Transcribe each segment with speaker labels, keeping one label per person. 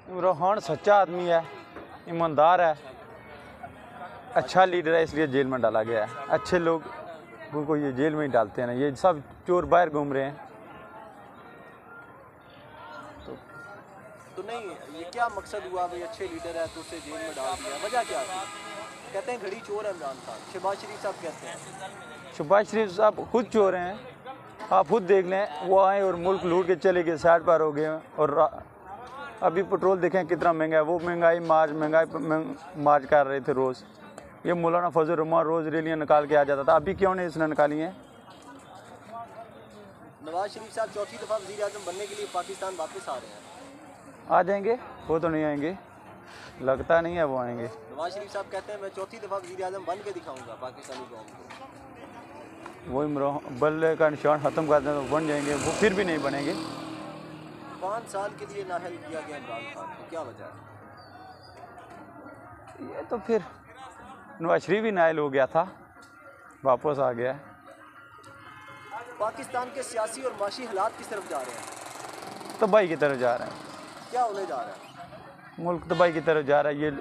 Speaker 1: इमरान खान सच्चा आदमी है, ईमानदार है, अच्छा लीडर है, इसलिए जेल में डाला गया है। अच्छे लोग को ये जेल में ही डालते हैं ना, ये सब चोर बाहर घूम रहे हैं।
Speaker 2: तो नहीं, ये क्या मकसद हुआ भाई, अच्छे लीडर है तो उसे जेल में डाल दिया, वजह क्या थी? कहते हैं घड़ी चोर है इमरान खान। शहबाज शरीफ साहब कहते हैं।
Speaker 1: शहबाज शरीफ साहब खुद चोर हैं, आप खुद देख लें। वो आए और मुल्क लूट के चले गए, साइड पार हो गए। और अभी पेट्रोल देखें कितना महंगा है, वो महंगाई मार्च कर रहे थे रोज़। ये मौलाना फजल रहमान रोज़ रैलियाँ निकाल के आ जाता था, अभी क्यों नहीं इसने निकाली हैं?
Speaker 2: नवाज शरीफ साहब चौथी दफ़ा वज़ीर आज़म बनने के लिए पाकिस्तान वापस आ रहे हैं।
Speaker 1: आ जाएंगे, वो तो नहीं आएंगे, लगता नहीं है वो आएंगे।
Speaker 2: नवाज शरीफ साहब कहते हैं मैं चौथी दफ़ा वज़ीर आज़म बन के दिखाऊंगा पाकिस्तानी कौम को।
Speaker 1: वो इमरान बल्ले का निशान ख़त्म कर दें तो बन जाएंगे, वो फिर भी नहीं बनेंगे।
Speaker 2: 5 साल के लिए नाअहल किया गया इमरान खान को, क्या वजह है?
Speaker 1: ये तो फिर नवाज शरीफ भी नाअहल हो गया था, वापस आ गया।
Speaker 2: पाकिस्तान के सियासी और माशी हालात किस तरफ जा रहे हैं?
Speaker 1: तबाही की तरफ जा रहे हैं।
Speaker 2: क्या होने जा रहा है?
Speaker 1: मुल्क तबाही की तरफ जा रहा है। ये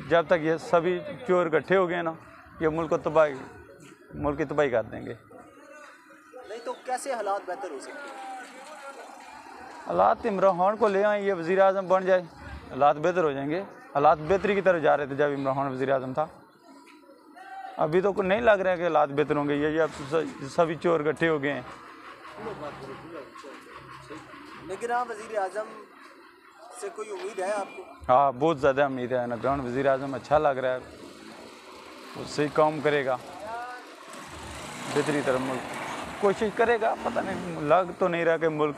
Speaker 1: जब तक ये सभी चोर इकट्ठे हो गए ना, ये मुल्क की तबाही कर देंगे।
Speaker 2: नहीं तो कैसे हालात बेहतर हो सकते हैं?
Speaker 1: हालात इमरान खान को ले आए, ये वज़ीर आज़म बन जाए, हालात बेहतर हो जाएंगे। हालात बेहतरी की तरफ जा रहे थे जब इमरान खान वज़ीर आज़म था। अभी तो नहीं लग रहा है कि हालात बेहतर होंगे। ये अब सभी चोर इकट्ठे हो गए हैं।
Speaker 2: निगरान वज़ीर आज़म से कोई उम्मीद है आपको?
Speaker 1: हाँ, बहुत ज़्यादा उम्मीद है। निगरान वज़ीर आज़म अच्छा लग रहा है, उससे काम करेगा, बेहतरी तरफ मुल्क कोशिश करेगा। पता नहीं, लग तो नहीं रहा कि मुल्क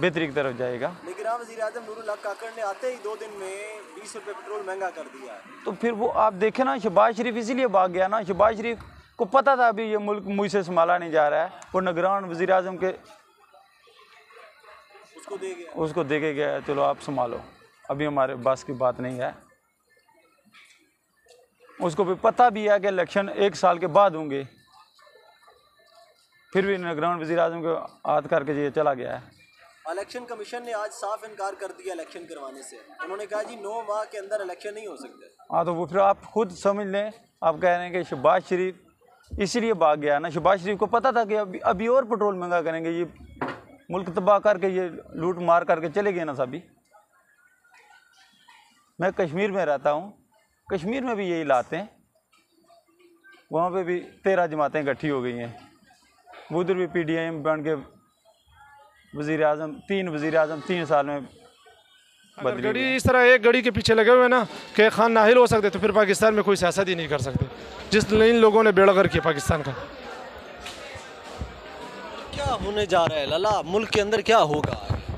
Speaker 1: बेहतरी की तरफ जाएगा।
Speaker 2: निगरान वज़ीर आज़म नूरुल हक काकड़ ने आते ही 2 दिन में 20 रुपये पेट्रोल महंगा कर दिया है।
Speaker 1: तो फिर वो आप देखें ना, शहबाज शरीफ इसीलिए भाग गया ना। शहबाज शरीफ को पता था अभी ये मुल्क मुझसे संभाला नहीं जा रहा है, वो निगरान वज़ीर आज़म के उसको दे के गया, चलो आप संभालो, अभी हमारे बस की बात नहीं है। उसको भी पता भी है कि इलेक्शन 1 साल के बाद होंगे, फिर भी निगरान वज़ीर आज़म को याद करके ये चला गया है।
Speaker 2: इलेक्शन कमीशन ने आज साफ इनकार कर दिया इलेक्शन करवाने से। उन्होंने कहा जी 9 माह के अंदर इलेक्शन नहीं हो सकते।
Speaker 1: हाँ, तो वो फिर आप खुद समझ लें। आप कह रहे हैं कि शहबाज शरीफ इसीलिए भाग गया ना। शहबाज शरीफ को पता था कि अभी और पेट्रोल महंगा करेंगे, ये मुल्क तबाह करके ये लूट मार करके चले गए ना सभी। मैं कश्मीर में रहता हूँ, कश्मीर में भी यही हालात हैं। वहाँ पे भी 13 जमातें इकट्ठी हो गई हैं। उधर भी PDM बन के वज़ीर आज़म 3 साल में बदली।
Speaker 3: गड़ी इस तरह एक गड़ी के पीछे लगे हुए ना कि खान नाहिल हो सकते, तो फिर पाकिस्तान में कोई सियासत ही नहीं कर सकते, जिस इन लोगों ने बेड़ा गर्क किया पाकिस्तान का।
Speaker 2: क्या होने जा रहा है लाला, मुल्क के अंदर क्या होगा?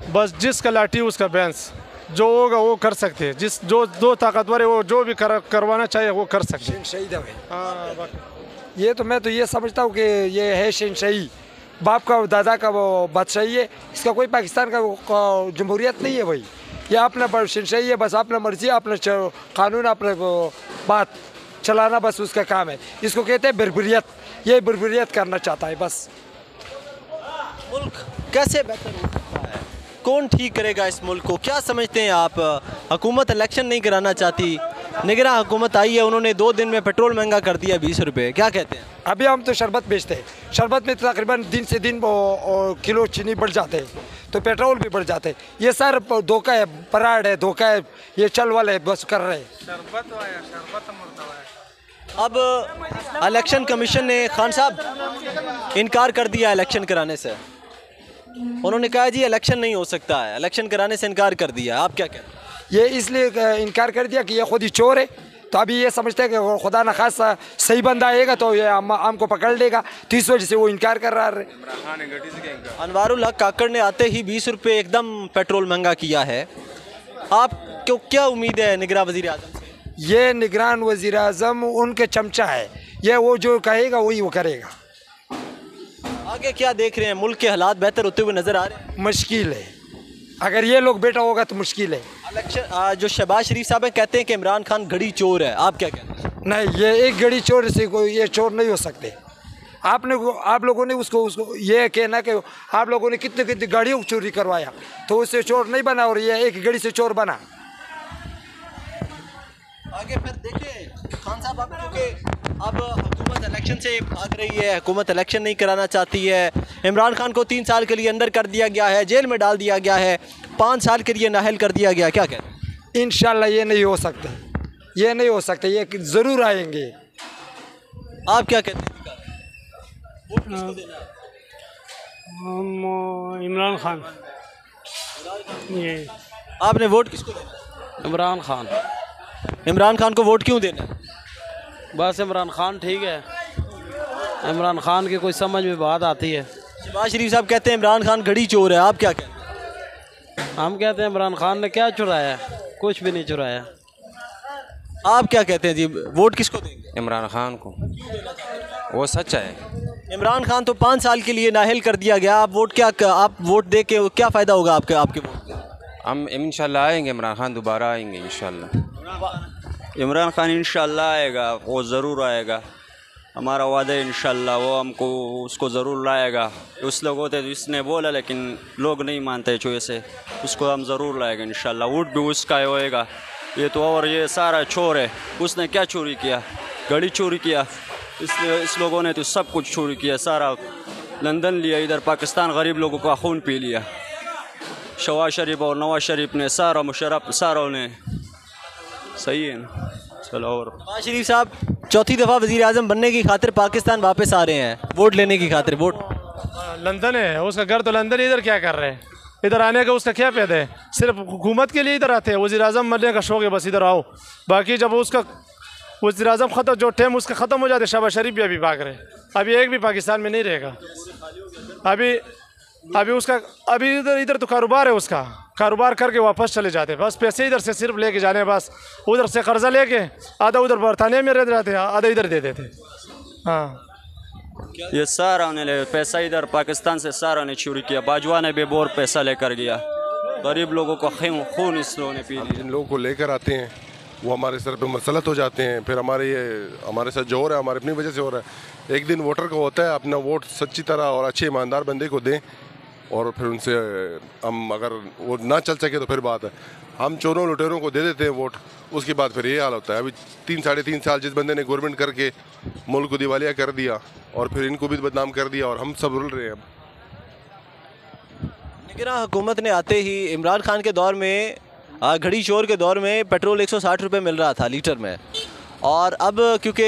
Speaker 3: बस जिसका लाठी उसका बैंस, जो होगा वो कर सकते हैं। जो ताकतवर है वो जो भी करवाना चाहिए वो कर सकते हैं।
Speaker 4: शहीद है। हाँ, ये तो मैं तो ये समझता हूँ कि ये है शहनशाही, बाप का दादा का वो बादशाही है। इसका कोई पाकिस्तान का जमहूरियत नहीं है भाई। ये अपना शहनशाही है, बस अपना मर्जी, अपना कानून, अपना बात चलाना, बस उसका काम है। इसको कहते हैं बर्बरियत। ये बर्बरियत करना चाहता है बस।
Speaker 2: मुल्क कैसे बेहतर हो सकता है? कौन ठीक करेगा इस मुल्क को? क्या समझते हैं आप? हुकूमत इलेक्शन नहीं कराना चाहती, निगरान हुकूमत आई है, उन्होंने 2 दिन में पेट्रोल महंगा कर दिया 20 रुपये, क्या कहते हैं?
Speaker 4: अभी हम तो शरबत बेचते हैं, शरबत में तकरीबन दिन से दिन किलो चीनी बढ़ जाते हैं, तो पेट्रोल भी बढ़ जाते हैं। ये सर धोखा है, पराड है, धोखा है, ये चल वाले बस कर रहे हैं।
Speaker 2: अब इलेक्शन कमीशन ने खान साहब इनकार कर दिया इलेक्शन कराने से। उन्होंने कहा जी इलेक्शन नहीं हो सकता है, इलेक्शन कराने से इनकार कर दिया। आप क्या कहते हैं?
Speaker 4: ये इसलिए इनकार कर दिया कि ये खुद ही चोर है, तो अभी ये समझते हैं कि खुदा न खासा सही बंदा आएगा तो ये आम को पकड़ लेगा, तो इस वजह से वो इनकार कर रहा है।
Speaker 2: अनवारुल हक काकड़ ने आते ही 20 रुपये एकदम पेट्रोल महंगा किया है। आपको क्या उम्मीद है निगरान वज़ीर आज़म से?
Speaker 4: ये निगरान वज़ीर आज़म उनके चमचा है, ये वो जो कहेगा वही वो करेगा।
Speaker 2: आगे क्या देख रहे हैं? मुल्क के हालात बेहतर होते हुए नज़र आ रहे हैं?
Speaker 4: मुश्किल है, अगर ये लोग बेटा होगा तो मुश्किल है।
Speaker 2: इलेक्शन जो शहबाज शरीफ साहब कहते हैं कि इमरान खान घड़ी चोर है, आप क्या कहते हैं?
Speaker 4: नहीं, ये एक घड़ी चोर से कोई ये चोर नहीं हो सकते। आप लोगों ने उसको ये कहना कि आप लोगों ने कितने कितनी गाड़ियों को चोरी करवाया, तो उससे चोर नहीं बना और ये एक गाड़ी से चोर बना।
Speaker 2: आगे फिर देखिए खान साहब, आप क्योंकि अब हुकूमत इलेक्शन से भाग रही है, हुकूमत इलेक्शन नहीं कराना चाहती है। इमरान खान को 3 साल के लिए अंदर कर दिया गया है, जेल में डाल दिया गया है, 5 साल के लिए नाअहल कर दिया गया, क्या कहते हैं?
Speaker 4: इंशाल्लाह ये नहीं हो सकता, ये नहीं हो सकता, ये ज़रूर आएंगे।
Speaker 2: आप क्या कहते हैं? वोट किसको देना है?
Speaker 5: हम इमरान खान। ये
Speaker 2: आपने वोट किसको देना?
Speaker 5: इमरान खान।
Speaker 2: इमरान खान को वोट क्यों देना?
Speaker 5: बस इमरान खान ठीक है, इमरान खान की कोई समझ में बात आती है।
Speaker 2: शहबाज शरीफ साहब कहते हैं इमरान खान घड़ी चोर है, आप क्या कहते हैं?
Speaker 5: हम कहते हैं इमरान खान ने क्या चुराया, कुछ भी नहीं चुराया।
Speaker 2: आप क्या कहते हैं जी, वोट किसको देंगे?
Speaker 6: इमरान खान को, वो सच है।
Speaker 2: इमरान खान तो 5 साल के लिए नाअहल कर दिया गया, आप वोट दे के क्या फ़ायदा होगा आपके वोट का?
Speaker 6: हम इंशाल्लाह आएंगे, इमरान खान दोबारा आएंगे इंशाल्लाह।
Speaker 1: इमरान खान इंशाल्लाह आएगा, वो ज़रूर आएगा, हमारा वादा है इंशाल्लाह, वो हमको उसको ज़रूर लाएगा। उस लोग होते तो इसने बोला लेकिन लोग नहीं मानते जो ऐसे, उसको हम ज़रूर लाएगा इंशाल्लाह। वोट भी उसका ही होएगा। ये तो और ये सारा चोर है, उसने क्या चोरी किया? गाड़ी चोरी किया, इस लोगों ने तो सब कुछ चोरी किया, सारा लंदन लिया, इधर पाकिस्तान गरीब लोगों का खून पी लिया। शहबाज शरीफ और नवाज शरीफ ने सारा मुशर्रफ सारों ने, सही है ना? चलो। और
Speaker 2: शहबाज शरीफ साहब चौथी दफ़ा वज़ीर आज़म बनने की खातिर पाकिस्तान वापस आ रहे हैं, वोट लेने की खातिर। वोट
Speaker 3: लंदन है, उसका घर तो लंदन, इधर क्या कर रहे हैं? इधर आने का उसका क्या फ़ायदा है? सिर्फ हुकूमत के लिए इधर आते हैं, वज़ीर आज़म बनने का शौक़ है, बस इधर आओ। बाकी जब उसका वज़ीर आज़म ख़त्म, जो टाइम उसका ख़त्म हो जाता है, शहबाज शरीफ भी अभी भाग रहे हैं। अभी एक भी पाकिस्तान में नहीं रहेगा। अभी उसका इधर तो कारोबार है, उसका कारोबार करके वापस चले जाते हैं, बस पैसे इधर से सिर्फ लेके जाने, बस उधर से कर्जा लेके आधा उधर बरतानिया में रह जाते हैं, आधा इधर दे देते। हाँ,
Speaker 1: ये सारा ने पैसा इधर पाकिस्तान से सारा ने चोरी किया। बाजवा ने भी बहुत पैसा लेकर गया, गरीब लोगों को खून इस लोगों ने पी लिया।
Speaker 7: जिन लोगों को लेकर आते हैं वो हमारे सर पे मसलत हो जाते हैं, फिर हमारे साथ जो हो रहा है हमारे अपनी वजह से हो रहा है। एक दिन वोटर को होता है अपना वोट सच्ची तरह और अच्छे ईमानदार बंदे को दें, और फिर उनसे हम अगर वो ना चल सके तो फिर बात है, हम चोरों लुटेरों को दे देते हैं वोट, उसके बाद फिर ये हाल होता है। अभी 3-3.5 साल जिस बंदे ने गवर्नमेंट करके मुल्क को दिवालिया कर दिया और फिर इनको भी बदनाम कर दिया, और हम सब रुल रहे हैं।
Speaker 2: निगरान हुकूमत ने आते ही इमरान खान के दौर में, घड़ी चोर के दौर में पेट्रोल 160 रुपये मिल रहा था लीटर में, और अब क्योंकि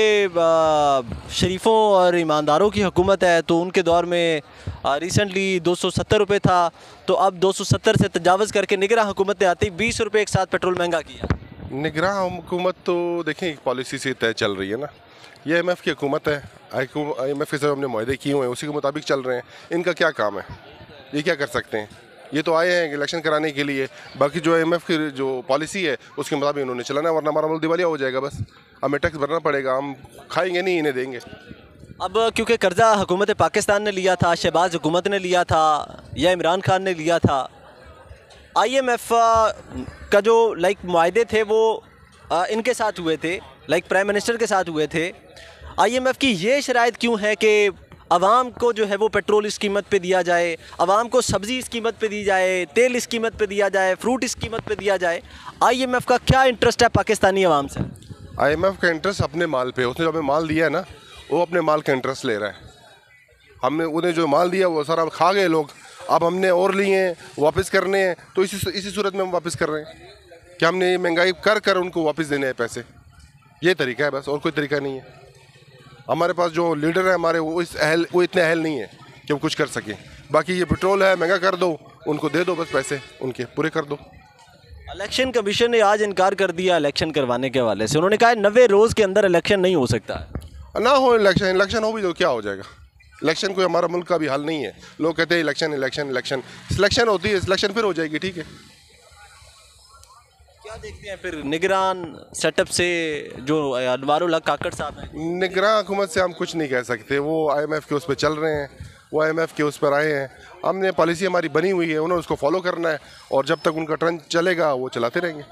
Speaker 2: शरीफों और ईमानदारों की हुकूमत है तो उनके दौर में रिसेंटली 270 रुपये था, तो अब 270 से तजावज़ करके निगरान हुकूमत ने आते ही 20 रुपये एक साथ पेट्रोल महंगा किया।
Speaker 7: निगरान हुकूमत तो देखें एक पॉलिसी से तय चल रही है ना, ये IMF की हुकूमत है, IMF के साथ हमने मुआहदे किए हुए हैं, उसी के मुताबिक चल रहे हैं। इनका क्या काम है, ये क्या कर सकते हैं? ये तो आए हैं इलेक्शन कराने के लिए, बाकी जो IMF की जो पॉलिसी है उसके मुताबिक उन्होंने चलाना है, वरना हमारा मुल्क दिवालिया हो जाएगा। बस हमें टैक्स भरना पड़ेगा, हम खाएंगे नहीं, इन्हें देंगे।
Speaker 2: अब क्योंकि कर्जा हुकूमत पाकिस्तान ने लिया था, शहबाज हुकूमत ने लिया था या इमरान खान ने लिया था, IMF का जो मुआहदे थे वो इनके साथ हुए थे, प्राइम मिनिस्टर के साथ हुए थे। IMF की ये शराइत क्यों है कि आवाम को जो है वो पेट्रोल इस कीमत पे दिया जाए, आवाम को सब्ज़ी इस कीमत पे दी जाए, तेल इस कीमत पे दिया जाए, फ्रूट इस कीमत पे दिया जाए? IMF का क्या इंटरेस्ट है पाकिस्तानी आवाम से?
Speaker 7: IMF का इंटरेस्ट अपने माल पे, उसने जो हमें माल दिया है ना, वो अपने माल का इंटरेस्ट ले रहा है। हमने उन्हें जो माल दिया वो सारा खा गए लोग, अब हमने और लिए हैं वापस करने हैं, तो इसी सूरत में हम वापस कर रहे हैं कि हमने ये महंगाई कर उनको वापस देने हैं पैसे। ये तरीका है बस, और कोई तरीका नहीं है। हमारे पास जो लीडर है हमारे, वो इतने अहल नहीं है कि वो कुछ कर सके। बाकी ये पेट्रोल है महंगा कर दो, उनको दे दो, बस पैसे उनके पूरे कर दो।
Speaker 2: इलेक्शन कमीशन ने आज इनकार कर दिया इलेक्शन करवाने के हवाले से, उन्होंने कहा 90 रोज़ के अंदर इलेक्शन नहीं हो सकता है।
Speaker 7: ना हो इलेक्शन हो भी तो क्या हो जाएगा? इलेक्शन कोई हमारा मुल्क का भी हाल नहीं है। लोग कहते हैं इलेक्शन सिलेक्शन होती है, सिलेक्शन फिर हो जाएगी, ठीक है।
Speaker 2: क्या देखते हैं फिर निगरान सेटअप से जो अनवारुल हक काकड़ साहब हैं?
Speaker 7: निगरान हुकूमत से हम कुछ नहीं कह सकते, वो IMF के उस पर चल रहे हैं, वो IMF के उस पर आए हैं। हमने पॉलिसी हमारी बनी हुई है, उन्होंने उसको फॉलो करना है, और जब तक उनका ट्रेंड चलेगा वो चलाते रहेंगे।